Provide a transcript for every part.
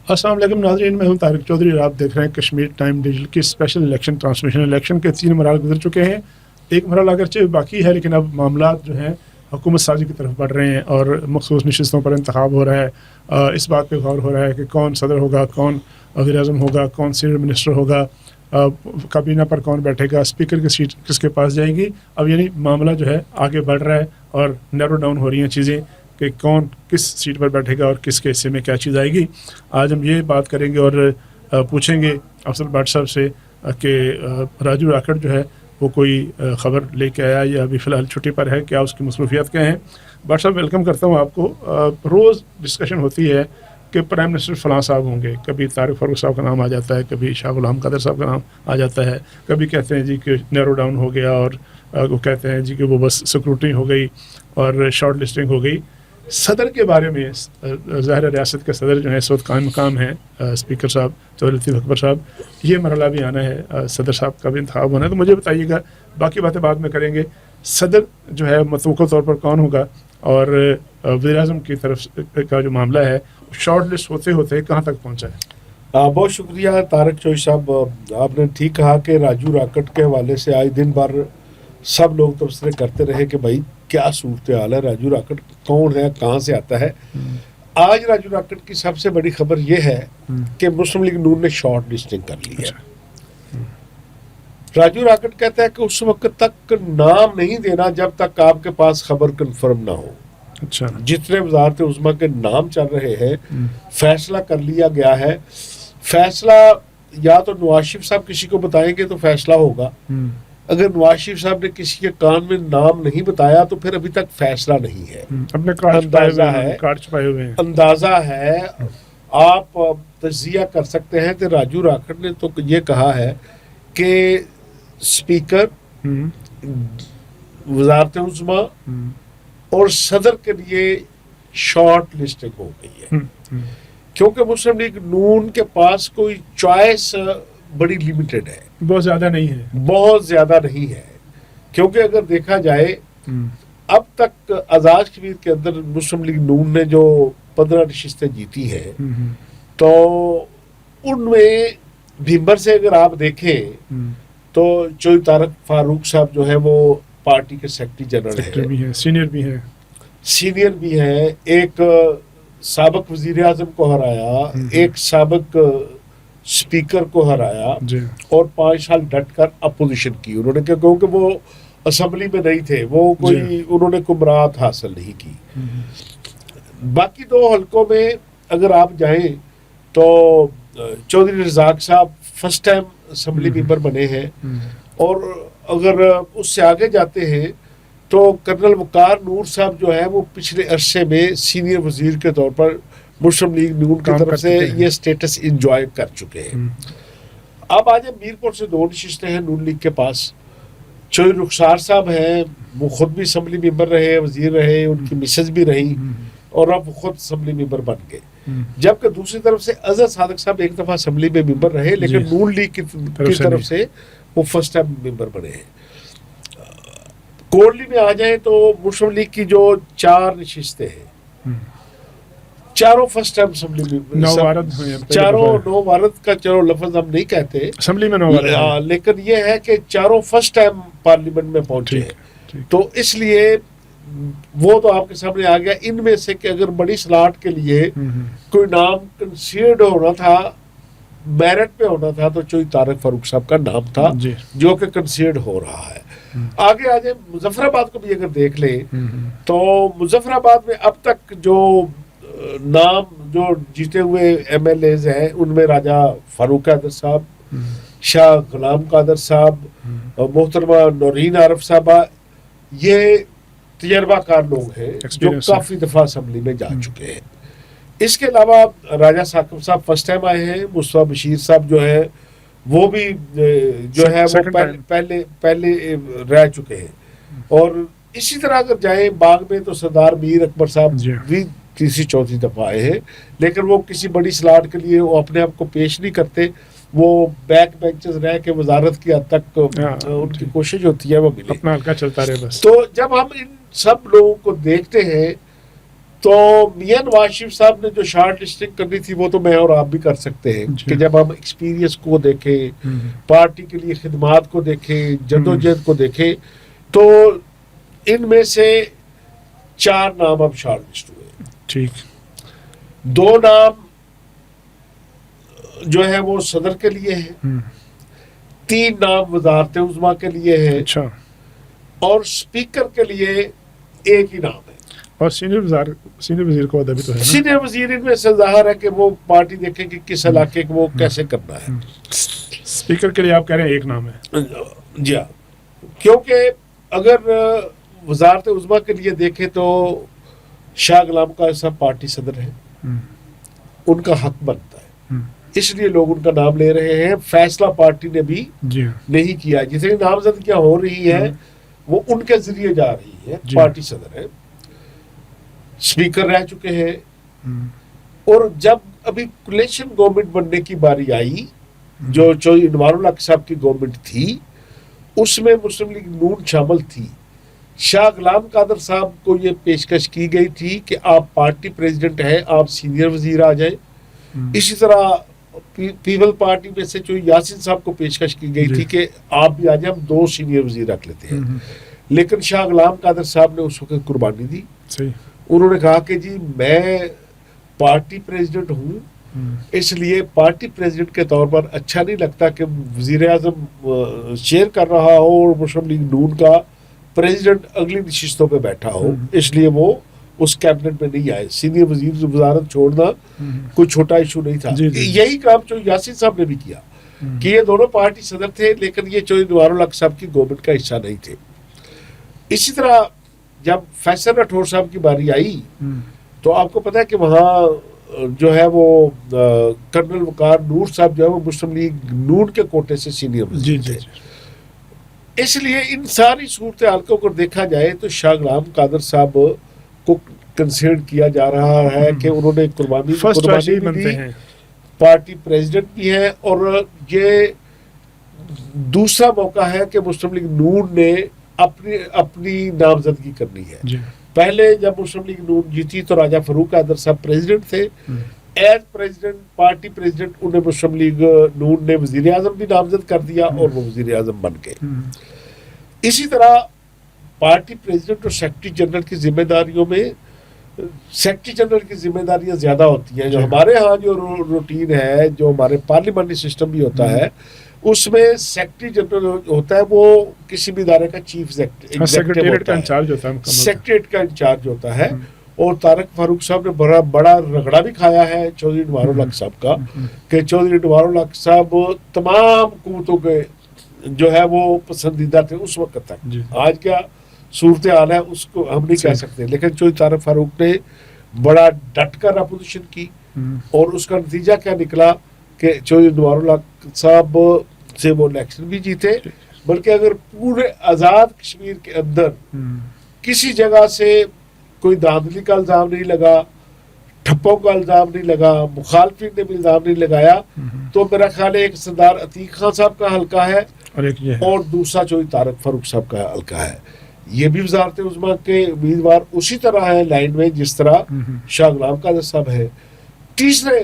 السلام علیکم ناظرین، میں ہوں طارق چودھری اور آپ دیکھ رہے ہیں کشمیر ٹائم ڈیجیٹل کی اسپیشل الیکشن ٹرانسمیشن۔ الیکشن کے 3 مراحل گزر چکے ہیں، ایک مرحلہ اگرچہ باقی ہے لیکن اب معاملات جو ہیں حکومت سازی کی طرف بڑھ رہے ہیں اور مخصوص نشستوں پر انتخاب ہو رہا ہے۔ اس بات پہ غور ہو رہا ہے کہ کون صدر ہوگا، کون وزیر اعظم ہوگا، کون سینئر منسٹر ہوگا، کابینہ پر کون بیٹھے گا، اسپیکر کی سیٹ کس کے پاس جائے گی۔ اب یعنی معاملہ جو ہے آگے بڑھ رہا ہے اور نیرو ڈاؤن ہو رہی ہیں چیزیں کہ کون کس سیٹ پر بیٹھے گا اور کس کے حصے میں کیا چیز آئے گی۔ آج ہم یہ بات کریں گے اور پوچھیں گے افضل بٹ صاحب سے کہ راجو راکڑ جو ہے وہ کوئی خبر لے کے آیا یا ابھی فی الحال چھٹی پر ہے، کیا اس کی مصروفیات کیا ہیں۔ بٹ صاحب ویلکم کرتا ہوں آپ کو۔ روز ڈسکشن ہوتی ہے کہ پرائم منسٹر فلاں صاحب ہوں گے، کبھی طارق فاروق صاحب کا نام آ جاتا ہے، کبھی شاہ غلام قادر صاحب کا نام آ جاتا ہے، کبھی کہتے ہیں جی کہ نیرو ڈاؤن ہو گیا اور وہ کہتے ہیں جی کہ وہ بس سکروٹنی ہو گئی اور شارٹ لسٹنگ ہو گئی۔ صدر کے بارے میں ظاہر ریاست کے صدر جو ہیں اس وقت قائم مقام ہیں اسپیکر صاحب چودھری لطیف اکبر صاحب، یہ مرحلہ بھی آنا ہے، صدر صاحب کا بھی انتخاب ہونا ہے، تو مجھے بتائیے گا، باقی باتیں بعد میں کریں گے، صدر جو ہے متوقع طور پر کون ہوگا اور وزیر اعظم کی طرف کا جو معاملہ ہے شارٹ لسٹ ہوتے ہوتے کہاں تک پہنچا ہے؟ بہت شکریہ طارق چوئی صاحب، آپ نے ٹھیک کہا کہ راجو راکڑ کے حوالے سے آج دن بھر سب لوگ تبصرے کرتے رہے کہ بھائی کیا صورتحال ہے، راجو راکڑ کون ہے، کہاں سے آتا ہے۔ آج راجو راکڑ کی سب سے بڑی خبر یہ ہے کہ مسلم لیگ نون نے شارٹ لسٹنگ کر لی ہے۔ راجو راکڑ کہتا ہے کہ اس وقت تک نام نہیں دینا جب تک آپ کے پاس خبر کنفرم نہ ہو۔ اچھا، جتنے وزارت عظمیٰ کے نام چل رہے ہیں فیصلہ کر لیا گیا ہے۔ فیصلہ یا تو نواز شریف صاحب کسی کو بتائیں گے تو فیصلہ ہوگا، اگر نواز شریف صاحب نے کسی کے کان میں نام نہیں بتایا تو پھر ابھی تک فیصلہ نہیں ہے۔ اپنے کارڈ چھپائے ہوئے ہیں، اندازہ ہے، آپ تجزیہ کر سکتے ہیں کہ راجو راکڑ نے تو یہ کہا ہے کہ اسپیکر، وزارت عظمیٰ اور صدر کے لیے شارٹ لسٹنگ ہو گئی ہے، کیونکہ مسلم لیگ نون کے پاس کوئی چوائس بڑی لیمیٹڈ ہے، بہت زیادہ نہیں ہے، بہت زیادہ نہیں ہے، کیونکہ اگر دیکھا جائے اب تک آزاد کشمیر کے اندر مسلم لیگ نون نے جو 15 نشستیں جیتی ہیں تو ان میں بھیمبر سے اگر آپ دیکھیں تو چوئی طارق فاروق صاحب جو ہے وہ پارٹی کے سیکرٹری جنرل ہیں، سینئر بھی ہیں، ایک سابق وزیر اعظم کو ہرایا، ایک سابق اسپیکر کو ہرایا اور 5 سال ڈٹ کر اپوزیشن کی انہوں نے، کیونکہ وہ اسمبلی میں نہیں تھے، وہ کوئی انہوں نے کمرات حاصل نہیں کی۔ باقی 2 حلقوں میں اگر آپ جائیں تو چودھری رزاق صاحب فرسٹ ٹائم اسمبلی ممبر بنے ہیں، اور اگر اس سے آگے جاتے ہیں تو کرنل وقار نور صاحب جو ہے وہ پچھلے عرصے میں سینئر وزیر کے طور پر مسلم لیگ نون کی طرف سے یہ سٹیٹس انجوائے کر چکے ہیں۔ اب آج میر پور سے 2 نشستیں ہیں نون لیگ کے پاس، چوئی رخسار صاحب ہیں، وہ خود بھی اسمبلی ممبر رہے، وزیر رہے، ان کی مسز بھی رہی اور اب خود اسمبلی ممبر بن گئے، جبکہ دوسری طرف سے اظہر صادق صاحب ایک دفعہ اسمبلی میں ممبر رہے لیکن نون لیگ کی طرف سے وہ فرسٹ ٹائم ممبر بنے ہیں۔ کوٹلی میں آ جائیں تو مسلم لیگ کی جو 4 نشستیں ہیں، چاروں فرسٹ ٹائم اسمبلی میں، چاروں نو وارد کا چلو لفظ ہم نہیں کہتے اسمبلی میں نو وارد، لیکن یہ ہے کہ چاروں فرسٹ ٹائم پارلیمنٹ میں پہنچے ہیں، تو اس لیے وہ تو آپ کے سامنے آ گیا۔ ان میں سے کہ اگر بڑی سلاٹ کے لیے کوئی نام کنسیڈرڈ ہونا تھا، میرٹ پہ ہونا تھا، تو چوئی طارق فاروق صاحب کا نام تھا جو کہ کنسیڈرڈ ہو رہا ہے۔ آگے آ جائیں مظفر آباد کو بھی اگر دیکھ لیں تو مظفر آباد میں اب تک جو نام جو جیتے ہوئے ایم ایل ایز ہیں ان میں راجہ فاروق قادر صاحب، شاہ غلام قادر صاحب، محترمہ نورین عارف صاحبہ، یہ تجربہ کار لوگ ہیں جو کافی دفعہ اسمبلی میں جا چکے ہیں۔ اس کے علاوہ راجہ ثاقب صاحب فرسٹ ٹائم آئے ہیں، مصطفیٰ بشیر صاحب جو ہے وہ بھی جو ہے وہ پہلے رہ چکے ہیں، اور اسی طرح اگر جائیں باغ میں تو سردار میر اکبر صاحب بھی 3ری-4تھی دفعہ آئے ہیں، لیکن وہ کسی بڑی سلاٹ کے لیے وہ اپنے آپ کو پیش نہیں کرتے، وہ بیک بینچز رہ کے وزارت کی حد تک ان کی کوشش ہوتی ہے وہ ملے، اپنا حلقہ چلتا رہے بس۔ تو جب ہم ان سب لوگوں کو دیکھتے ہیں تو میاں نواز شریف صاحب نے جو شارٹ لسٹنگ کرنی تھی وہ تو میں اور آپ بھی کر سکتے ہیں کہ جب ہم ایکسپیرینس کو دیکھیں، پارٹی کے لیے خدمات کو دیکھیں، جدوجہد کو دیکھیں، تو ان میں سے 4 نام اب شارٹ لسٹ ہوئے. ٹھیک. 2 نام جو ہے وہ صدر کے لیے ہیں، 3 نام وزارت عظمیٰ کے لیے ہیں، اچھا، اور اسپیکر کے لیے ایک ہی نام ہے. اور سینئر وزیر کو عہدہ بھی تو ہے نا؟ سینئر وزیر ان میں سے ظاہر ہے کہ وہ پارٹی دیکھیں کہ کس علاقے کو وہ کیسے کرنا ہے. اسپیکر کے لیے آپ کہہ رہے ہیں ایک نام ہے. جی ہاں، کیونکہ اگر وزارت عظمیٰ کے لیے دیکھیں تو شاہ غلام قادر صاحب پارٹی صدر ہیں، ان کا حق بنتا ہے، اس لیے لوگ ان کا نام لے رہے ہیں. فیصلہ پارٹی نے بھی نہیں کیا. جتنی نامزدگیاں ہو رہی ہیں وہ ان کے ذریعے جا رہی ہے. پارٹی صدر ہے، اسپیکر رہ چکے ہیں، اور جب ابھی کولیشن گورنمنٹ بننے کی باری آئی جو چودھری انوار الحق صاحب کی گورنمنٹ تھی، اس میں مسلم لیگ نون شامل تھی. شاہ غلام قادر صاحب کو یہ پیشکش کی گئی تھی کہ آپ پارٹی پریزیڈنٹ ہیں، آپ سینئر وزیر آ جائیں. اسی طرح پیپل پارٹی میں سے جو یاسین صاحب کو پیشکش کی گئی تھی کہ آپ بھی آ جائیں، ہم 2 سینئر وزیر رکھ لیتے ہیں. لیکن شاہ غلام قادر صاحب نے اس وقت قربانی دی. انہوں نے کہا کہ جی میں پارٹی پریزیڈنٹ ہوں، اس لیے پارٹی پریزیڈنٹ کے طور پر اچھا نہیں لگتا کہ وزیر اعظم چیئر کر رہا ہو اور مسلم لیگ نون کا پریزیڈنٹ اگلی نشستوں پہ بیٹھا ہو، اس لیے وہ اس کیبنٹ میں نہیں آئے. سینئر وزیر وزارت چھوڑنا کوئی چھوٹا ایشو نہیں تھا. یہی کام جو یاسین صاحب نے بھی کیا کہ یہ دونوں پارٹی صدر تھے لیکن یہ چودھری انوار الحق صاحب کی گورنمنٹ کا حصہ نہیں تھے. اسی طرح جب فیصل راٹھور صاحب کی باری آئی تو آپ کو پتا ہے کہ وہاں جو ہے وہ کرنل وقار نور صاحب جو ہے وہ مسلم لیگ نون کے کوٹے سے سینئر وزیر تھے. اس لیے ان ساری صورتحال کو اگر دیکھا جائے تو شاہ غلام قادر صاحب کو کنسیڈر کیا جا رہا ہے کہ انہوں نے قربانی بھی دی، پارٹی پریزیڈنٹ بھی ہے، اور یہ دوسرا موقع ہے کہ مسلم لیگ نون نے اپنی نامزدگی کرنی ہے. پہلے جب مسلم لیگ نون جیتی تو راجہ فاروق حیدر صاحب پریزیڈنٹ تھے. ایز پریزیڈنٹ پارٹی پریزیڈنٹ انہیں مسلم لیگ نون نے وزیر اعظم بھی نامزد کر دیا اور وہ وزیر اعظم بن گئے. اسی طرح پارٹی پریزیڈنٹ اور سیکرٹری جنرل کی ذمہ داریوں میں سیکرٹری جنرل کی ذمہ داریاں زیادہ ہوتی ہیں. جو ہمارے ہاں جو روٹین ہے، جو ہمارے پارلیمنٹری سسٹم بھی ہوتا ہے، اس میں سیکرٹری جنرل ہوتا ہے وہ کسی بھی ادارے کا چیف سیکریٹریٹ کا انچارج ہوتا ہے، سیکریٹریٹ کا انچارج ہوتا ہے. اور طارق فاروق صاحب نے بڑا رگڑا بھی کھایا ہے چودھری انوار الحق صاحب کا کہ چودھری انوار الحق صاحب تمام قوتوں کے جو ہے وہ پسندیدہ تھے اس وقت تک. آج کیا صورتحال ہے اس کو ہم نہیں کہہ سکتے، لیکن چودھری طارق فاروق نے بڑا ڈٹ کر اپوزیشن کی اور اس کا نتیجہ کیا نکلا کہ چودھری انوار الحق صاحب سے وہ الیکشن بھی جیتے. بلکہ اگر پورے آزاد کشمیر کے اندر کسی جگہ سے کوئی دھاندلی کا الزام نہیں لگا، ٹھپوں کا الزام نہیں لگا، مخالفین نے بھی الزام نہیں لگایا، تو میرا خیال ہے ایک سردار عتیق خان صاحب کا حلقہ ہے اور دوسرا چودھری طارق فاروق صاحب کا حلقہ ہے. یہ بھی وزارت عظمیٰ کے امیدوار اسی طرح ہیں لائن میں جس طرح شاہ غلام قادر صاحب ہے. تیسرے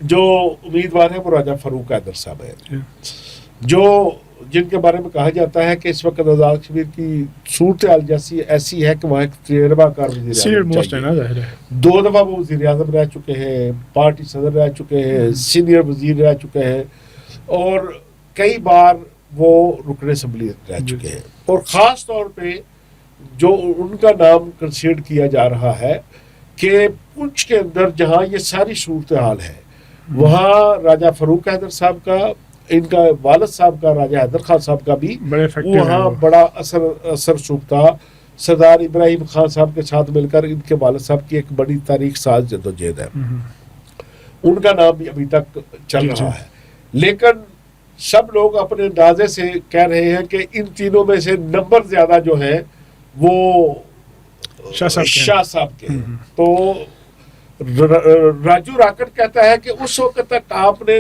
جو امیدوار ہیں وہ راجہ فاروق حیدر صاحب ہیں، جو جن کے بارے میں کہا جاتا ہے کہ اس وقت آزاد کشمیر کی صورتحال جیسی ایسی ہے کہ وہاں ایک تجربہ کار وزیر اعظم چاہیے. 2 دفعہ وہ وزیر اعظم رہ چکے ہیں، پارٹی صدر رہ چکے ہیں، سینئر وزیر رہ چکے ہیں، اور کئی بار وہ رکن اسمبلی رہ چکے ہیں. اور خاص طور پہ جو ان کا نام کنسیڈر کیا جا رہا ہے کہ پنچ کے اندر جہاں یہ ساری صورتحال ہے وہاں راجہ فاروق حیدر صاحب کا، ان کا والد صاحب کا راجہ حیدر خان صاحب کا بھی وہاں بڑا اثر سوکھتا. سردار ابراہیم خان صاحب کے ساتھ مل کر ان کے والد صاحب کی ایک بڑی تاریخ ساز جدوجہد ہے، ان کا نام بھی ابھی تک چل رہا ہے. لیکن سب لوگ اپنے اندازے سے کہہ رہے ہیں کہ ان تینوں میں سے نمبر زیادہ جو ہے وہ شاہ صاحب کے. تو راجو راکٹ کہتا ہے کہ اس وقت تک آپ نے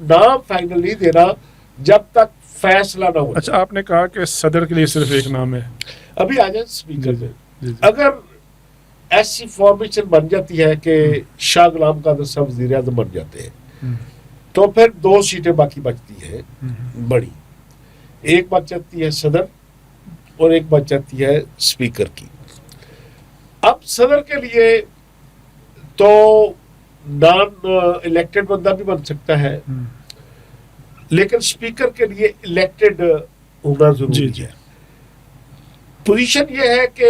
نام فائنل نہیں دینا جب تک فیصلہ نہ ہو. اچھا، آپ نے کہا کہ صدر کے لیے صرف ایک نام ہے. ابھی آ جائیں اسپیکر سے. اگر ایسی فارمیشن بن جاتی ہے کہ شاہ غلام قادر صاحب وزیر اعظم بن جاتے ہیں تو پھر 2 سیٹیں باقی بچتی ہیں بڑی، ایک بچ جاتی ہے صدر اور ایک بچ جاتی ہے اسپیکر کی۔ اب صدر کے لیے تو نان الیکٹڈ بندہ بھی بن سکتا ہے، لیکن اسپیکر کے لیے الیکٹڈ ہونا ضروری ہے۔ پوزیشن یہ ہے کہ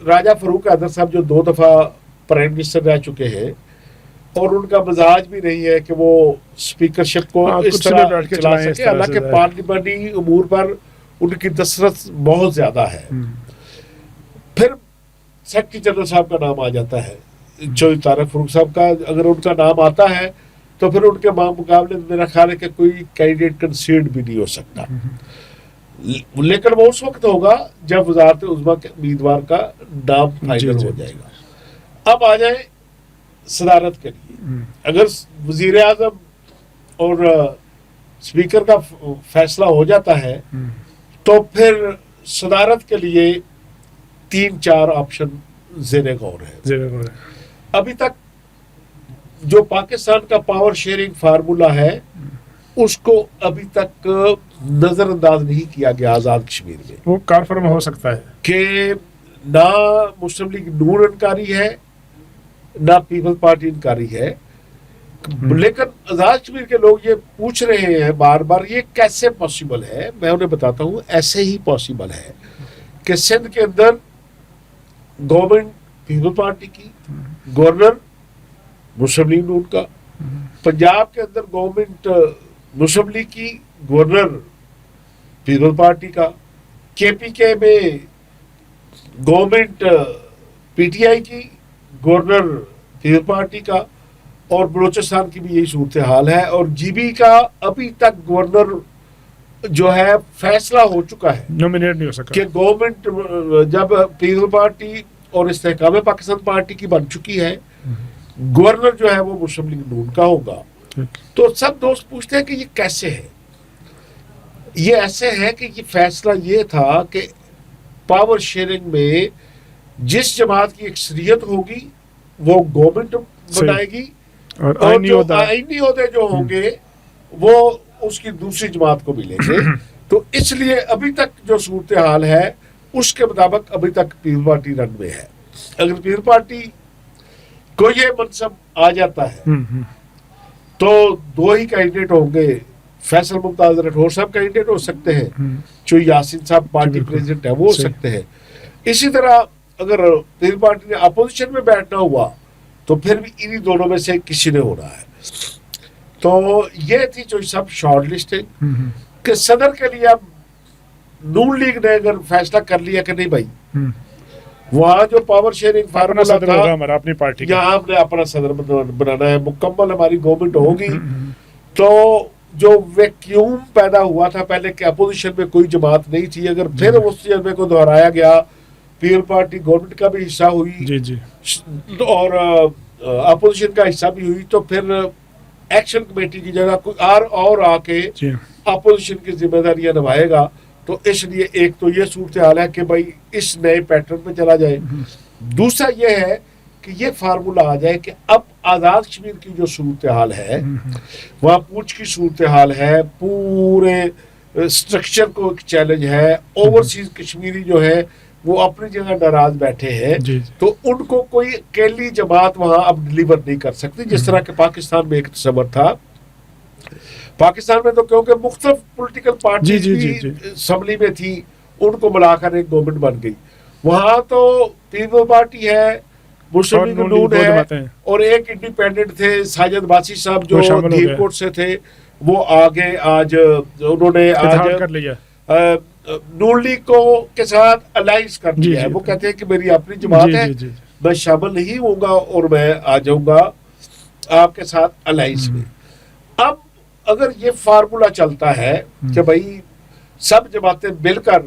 راجہ فاروق حیدر صاحب جو 2 دفعہ پرائم منسٹر رہ چکے ہیں اور ان کا مزاج بھی نہیں ہے کہ وہ اسپیکرشپ کو اس طرح چلا سکے، حالانکہ پارلیمانی امور پر ان کی دسترس بہت زیادہ ہے۔ پھر سیکرٹری جنرل صاحب کا نام آ جاتا ہے، چودھری طارق فاروق صاحب کا اگر ان کا نام آتا ہے تو پھر ان کے مقابلے میں میرا خیال ہے کہ کوئی کینڈیڈیٹ کنسیڈ بھی نہیں ہو سکتا، لیکن وہ اس وقت ہوگا جب وزارت عظمیٰ کے امیدوار کا نام فائنل ہو جائے گا۔ اب آ جائیں صدارت کے لیے، اگر وزیر اعظم اور اسپیکر کا فیصلہ ہو جاتا ہے تو پھر صدارت کے لیے 3-4 آپشن زیر غور ہے۔ ابھی تک جو پاکستان کا پاور شیئرنگ فارمولا ہے اس کو ابھی تک نظر انداز نہیں کیا گیا آزاد کشمیر میں۔ وہ کار فرما ہو سکتا ہے کہ نہ مسلم لیگ نون انکاری ہے نہ پیپلز پارٹی انکاری ہے، لیکن آزاد کشمیر کے لوگ یہ پوچھ رہے ہیں بار بار یہ کیسے پاسبل ہے۔ میں انہیں بتاتا ہوں ایسے ہی پاسبل ہے کہ سندھ کے اندر گورنمنٹ پیپل پارٹی کی، گورنر مسلم لیگ نون کا، پنجاب کے اندر گورنمنٹ مسلم لیگ کی، گورنر پیپل پارٹی کا، کے پی کے میں گورنمنٹ پی ٹی آئی کی، گورنر پیپل پارٹی کا، اور بلوچستان کی بھی یہی صورتحال ہے، اور جی بی کا ابھی تک گورنر جو ہے فیصلہ ہو چکا ہے، نومینیٹ نہیں ہو سکا کہ گورنمنٹ جب پیپل پارٹی اور استحکام پاکستان پارٹی کی بن چکی ہے، گورنر جو ہے وہ مسلم لیگ نون کا ہوگا۔ تو سب دوست پوچھتے ہیں کہ یہ کیسے ہے؟ یہ ایسے ہے کہ یہ فیصلہ یہ تھا کہ پاور شیئرنگ میں جس جماعت کی اکثریت ہوگی وہ گورنمنٹ بنائے گی، اور جو آئینی عہدے جو ہوں گے وہ اس کی دوسری جماعت کو ملیں گے۔ تو اس لیے ابھی تک جو صورتحال ہے اس کے مطابق ابھی تک پیپل پارٹی رن میں ہے۔ اگر پیپل پارٹی کو یہ منصب آ جاتا ہے تو 2 ہی کینڈیڈیٹ ہوں گے، فیصل ممتاز راٹھور صاحب کینڈیڈیٹ ہو سکتے ہیں، جو یاسین صاحب پارٹی پریزیڈنٹ ہے وہ ہو سکتے ہیں۔ اسی طرح اگر پیپل پارٹی نے اپوزیشن میں بیٹھنا ہوا تو پھر بھی انہی دونوں میں سے کسی نے ہونا ہے۔ تو یہ تھی جو سب شارٹ لسٹنگ کہ صدر کے لیے اب نون لیگ نے اگر فیصلہ کر لیا کہ نہیں بھائی وہاں جو پاور شیئرنگ فارمولا تھا اپنی پارٹی یہاں ہم نے اپنا صدر بنانا ہے، مکمل ہماری گورنمنٹ ہوگی۔ تو جو ویکیوم پیدا ہوا تھا پہلے کہ اپوزیشن میں کوئی جماعت نہیں تھی، اگر پھر اس تجربے کو دہرایا گیا، پیپل پارٹی گورنمنٹ کا بھی حصہ ہوئی اور اپوزیشن کا حصہ بھی ہوئی، تو پھر ایکشن کمیٹی کی جگہ کوئی اور آ کے اپوزیشن کی ذمہ داریاں نبھائے گا۔ تو اس لیے ایک تو یہ صورتحال ہے کہ بھائی اس نئے پیٹرن پہ چلا جائے، دوسرا یہ ہے کہ یہ فارمولا آ جائے کہ اب آزاد کشمیر کی جو صورتحال ہے وہاں پوچھ کی صورتحال ہے، پورے اسٹرکچر کو ایک چیلنج ہے، اوورسیز کشمیری جو ہے وہ اپنی جگہ ناراض بیٹھے ہیں، تو ان کو کوئی اکیلی جماعت وہاں اب ڈیلیور نہیں کر سکتی، جس طرح کہ پاکستان میں ایک تصور تھا۔ پاکستان میں تو کیونکہ مختلف پولیٹیکل پارٹی اسمبلی میں تھی، ان کو ملا کر ایک گورنمنٹ بن گئی۔ وہاں تو پیپل پارٹی ہے، مسلم لیگ نون ہے، اور ایک انڈیپینڈنٹ تھے ساجد باسی صاحب جو دھیر کوٹ سے تھے، وہ آگے آج انہوں نے کر لیا نون لیگ کو کے ساتھ الائنس کر دیا ہے۔ وہ کہتے ہیں کہ میری اپنی جماعت ہے، میں شامل نہیں ہوں گا اور میں آ جاؤں گا آپ کے ساتھ الائنس میں۔ اب اگر یہ فارمولا چلتا ہے کہ بھائی سب جماعتیں مل کر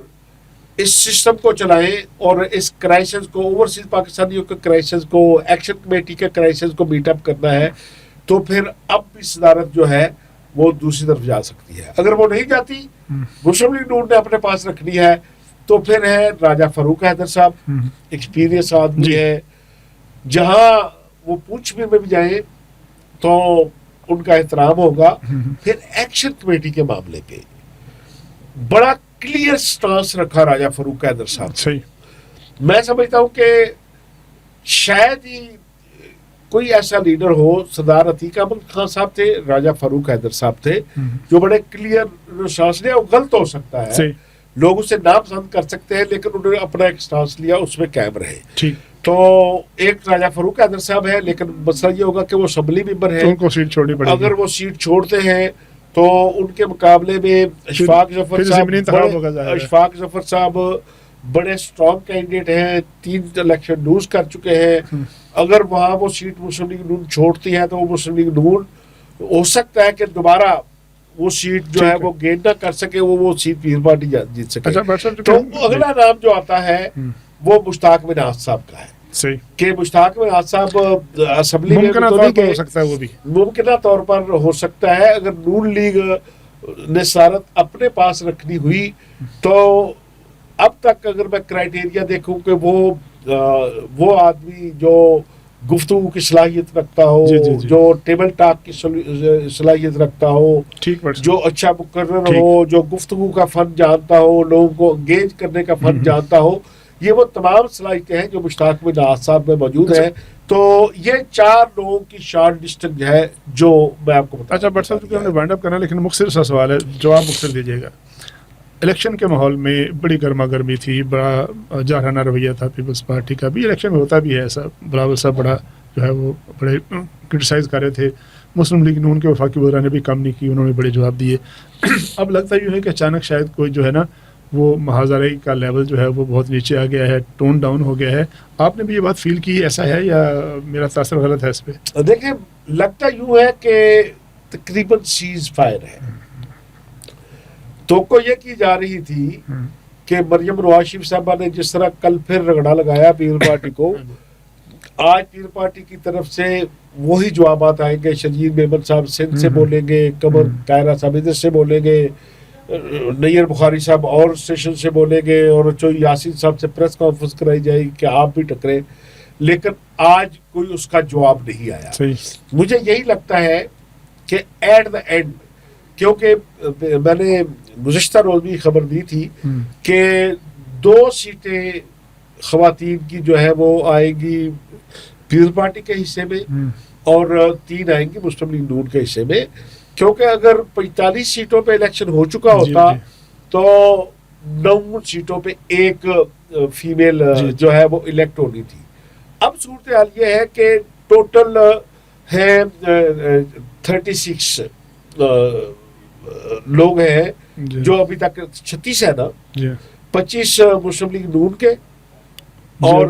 اس سسٹم کو چلائیں اور اس کرائسس کو، اوورسیز پاکستانیوں کے کرائسس کو، ایکشن کمیٹی کے کرائسس کو میٹ اپ کرنا ہے، تو پھر اب بھی صدارت جو ہے وہ دوسری طرف جا سکتی ہے۔ اگر وہ نہیں جاتی، مسلم لیگ نون نے اپنے پاس رکھنی ہے، تو پھر ہے راجہ فاروق حیدر صاحب، ایکسپیرینس آدمی ہے، جہاں وہ پونچھ میں بھی جائیں تو ان کا احترام ہوگا. پھر ایکشن کمیٹی کے معاملے پہ بڑا کلیئر سٹانس رکھا راجہ فاروق حیدر صاحب. صحیح. میں سمجھتا ہوں کہ شاید ہی کوئی ایسا لیڈر ہو. سردار عتیق احمد خان صاحب تھے, راجہ فاروق حیدر صاحب تھے, جو بڑے کلیئر سٹانس لیا. وہ غلط ہو سکتا ہے, لوگ اسے ناپسند کر سکتے ہیں, لیکن انہوں نے اپنا ایک سٹانس لیا, اس میں قائم رہے. تو ایک راجہ فاروق حیدر صاحب ہے, لیکن مسئلہ یہ ہوگا کہ وہ اسمبلی ممبر ہے, ان کو سیٹ چھوڑنی پڑے گی. اگر وہ سیٹ چھوڑتے ہیں تو ان کے مقابلے میں اشفاق ظفر صاحب بڑے اسٹرانگ کینڈیڈیٹ ہیں, 3 الیکشن لوز کر چکے ہیں. اگر وہاں وہ سیٹ مسلم لیگ نون چھوڑتی ہے تو وہ مسلم لیگ نون ہو سکتا ہے کہ دوبارہ وہ سیٹ جو ہے وہ گین نہ کر سکے, وہ سیٹ پیپلز پارٹی جیت سکے. تو اگلا نام جو آتا ہے وہ مشتاق منہاج صاحب کا ہے کہ مشتاق منہاج صاحب اسمبلی میں تو نہیں گئے, وہ بھی ممکنہ طور پر ہو سکتا ہے. اگر نون لیگ نے صدارت اپنے پاس رکھنی ہوئی تو اب تک اگر میں کرائیٹیریا دیکھوں کہ وہ آدمی جو گفتگو کی صلاحیت رکھتا ہو, جو ٹیبل ٹاک کی صلاحیت رکھتا ہو, جو اچھا مقرر ہو, جو گفتگو کا فن جانتا ہو, لوگوں کو انگیج کرنے کا فن جانتا ہو, یہ وہ تمام صلاحیتیں ہیں جو مشتاق منہاج صاحب میں موجود ہیں. تو یہ 4 لوگوں کی شارٹ لسٹ ہے جو میں آپ کو بتاؤں. اچھا بٹ صاحب, ہم نے وائنڈ اپ کرنا, لیکن مختصر سا سوال ہے, جواب مختصر دیجیے گا. الیکشن کے ماحول میں بڑی گرما گرمی تھی, بڑا جارحانہ رویہ تھا پیپلز پارٹی کا بھی. الیکشن میں ہوتا بھی ہے ایسا, بلاول صاحب بڑا جو ہے وہ بڑے کرٹیسائز کر رہے تھے. مسلم لیگ نون کے وفاقی وزراء نے بھی کم نہیں کی, انہوں نے بڑے جواب دیے. اب لگتا یوں ہے کہ اچانک شاید کوئی جو ہے نا وہ محاذرے کا لیول جو ہے وہ بہت نیچے آ گیا ہے, ٹون ڈاؤن ہو گیا ہے. آپ نے بھی یہ بات فیل کی, ایسا ہے یا میرا تاثر غلط ہے اس پہ؟ دیکھیں, لگتا یوں ہے کہ تقریباً سیز فائر ہے. توقع یہ کی جا رہی تھی کہ مریم نواز شریف صاحبہ نے جس طرح کل پھر رگڑا لگایا پیپلز پارٹی کو, آج پیپلز پارٹی کی طرف سے وہی جوابات آئیں گے. شرجیل میمن صاحب سندھ سے بولیں گے, قمر طاہرہ صاحب ادھر سے بولیں گے, نیر بخاری صاحب اور اسٹیشن سے بولیں گے, اور یاسین صاحب سے پریس کانفرنس کرائی جائے گی کہ آپ بھی ٹکریں. لیکن آج کوئی اس کا جواب نہیں آیا. مجھے یہی لگتا ہے کہ ایٹ دا اینڈ, کیونکہ میں نے گزشتہ روز بھی خبر دی تھی کہ 2 سیٹیں خواتین کی جو ہے وہ آئیں گی پیپلز پارٹی کے حصے میں, اور 3 آئیں گی مسلم لیگ نون کے حصے میں. کیونکہ اگر 45 سیٹوں پہ الیکشن ہو چکا ہوتا تو 9 سیٹوں پہ ایک فیمیل جو ہے وہ الیکٹ ہونی تھی. اب صورتحال یہ ہے کہ ٹوٹل ہے 36 لوگ ہیں جو ابھی تک 36 ہے نا, 25 مسلم لیگ نون کے اور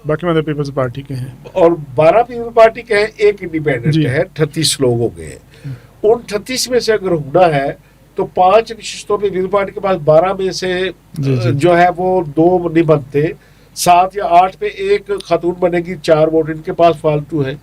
باقی مدر پیپلز پارٹی کے ہیں, اور 12 پیپلز پارٹی کے ہیں, ایک انڈیپینڈنٹ ہے. 38 لوگ ہو گئے ہیں. ان 38 میں سے اگر ہونا ہے تو 5 نشستوں پہ پیپلز پارٹی کے پاس 12 میں سے جو ہے وہ 2 نہیں بنتے, 7 یا 8 پہ ایک خاتون بنے گی, 4 ووٹ ان کے پاس فالتو ہے.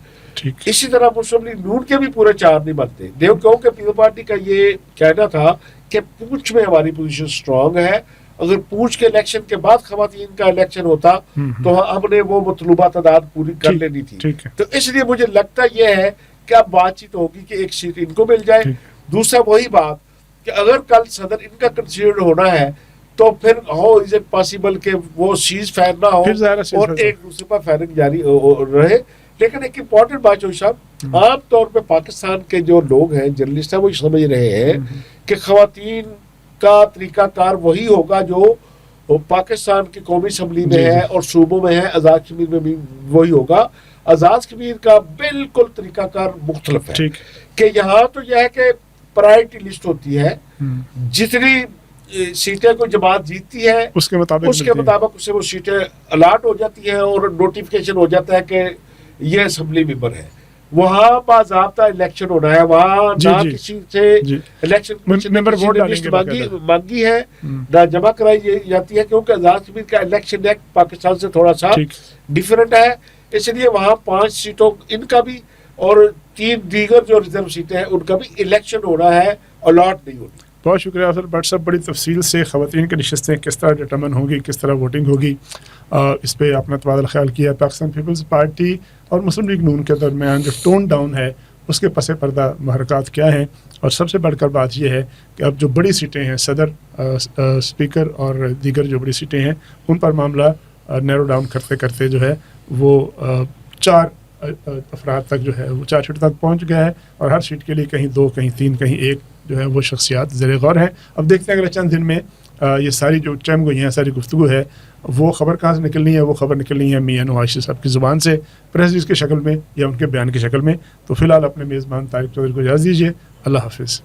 اسی طرح مسلم لیگ نون کے بھی پورے 4 نہیں بنتے. دیو کہوں کہ پیپلز پارٹی کا یہ کہنا تھا کہ پونچھ میں ہماری پوزیشن سٹرانگ ہے, اگر پونچھ کے الیکشن کے بعد خواتین کا الیکشن ہوتا تو ہم نے وہ مطلوبہ تعداد پوری کر لینی تھی. تو اس لیے مجھے لگتا یہ ہے کہ اب بات چیت ہوگی کہ ایک سیٹ ان کو مل جائے. دوسرا وہی بات کہ اگر کل صدر ان کا کنسیڈر ہونا ہے تو پھر ہو از اٹ پاسبل کہ وہ سیز فائر نہ ہو اور ایک دوسرے پر فائرنگ جاری رہے. لیکن ایک امپورٹنٹ بات جو صاحب, عام طور پہ پاکستان کے جو لوگ ہیں, جرنلسٹ ہیں, وہ سمجھ رہے ہیں کہ خواتین کا طریقہ کار وہی ہوگا جو پاکستان کی قومی اسمبلی میں ہے اور صوبوں میں ہے, آزاد کشمیر میں بھی وہی ہوگا. آزاد کشمیر کا بالکل طریقہ کار مختلف ہے کہ یہاں تو یہ ہے کہ پرائرٹی لسٹ ہوتی ہے, جتنی سیٹیں کوئی جماعت جیتتی ہے اس کے مطابق اسے وہ سیٹیں الاٹ ہو جاتی ہیں اور نوٹیفیکیشن ہو جاتا ہے کہ یہ اسمبلی ممبر ہے. وہاں باضابطہ الیکشن ہونا ہے, وہاں نہ کسی سے الیکشن مانگی ہے نہ جمع کرائی جاتی ہے, کیونکہ آزاد کشمیر کا الیکشن ایکٹ پاکستان سے تھوڑا سا ڈیفرنٹ ہے. اس لیے وہاں 5 سیٹوں ان کا بھی اور 3 دیگر جو ریزرو سیٹیں ہیں ان کا بھی الیکشن ہونا ہے, الاٹ نہیں ہوتی. بہت شکریہ افضل بٹ صاحب، بڑی تفصیل سے خواتین کی نشستیں کس طرح ڈٹرمن ہوں گی، کس طرح ووٹنگ ہوگی، اس پہ اپنا تبادلہ خیال کیا۔ پاکستان پیپلز پارٹی اور مسلم لیگ نون کے درمیان جو ٹون ڈاؤن ہے اس کے پس پردہ محرکات کیا ہیں، اور سب سے بڑھ کر بات یہ ہے کہ اب جو بڑی سیٹیں ہیں، صدر، اسپیکر اور دیگر جو بڑی سیٹیں ہیں، ان پر معاملہ نیرو ڈاؤن کرتے کرتے جو ہے وہ 4 افراد تک جو ہے وہ 4 سیٹ تک پہنچ گیا ہے، اور ہر سیٹ کے لیے کہیں 2 کہیں 3 کہیں 1 جو ہے وہ شخصیات زیر غور ہیں۔ اب دیکھتے ہیں اگلے چند دن میں یہ ساری جو چم گوئی ہیں، ساری گفتگو ہے، وہ خبر کہاں سے نکلنی ہے؟ وہ خبر نکلنی ہے میاں نواز شریف صاحب کی زبان سے، پریس ریلیز کی شکل میں یا ان کے بیان کی شکل میں۔ تو فی الحال اپنے میزبان طارق چودھری کو اجازت دیجیے، اللہ حافظ۔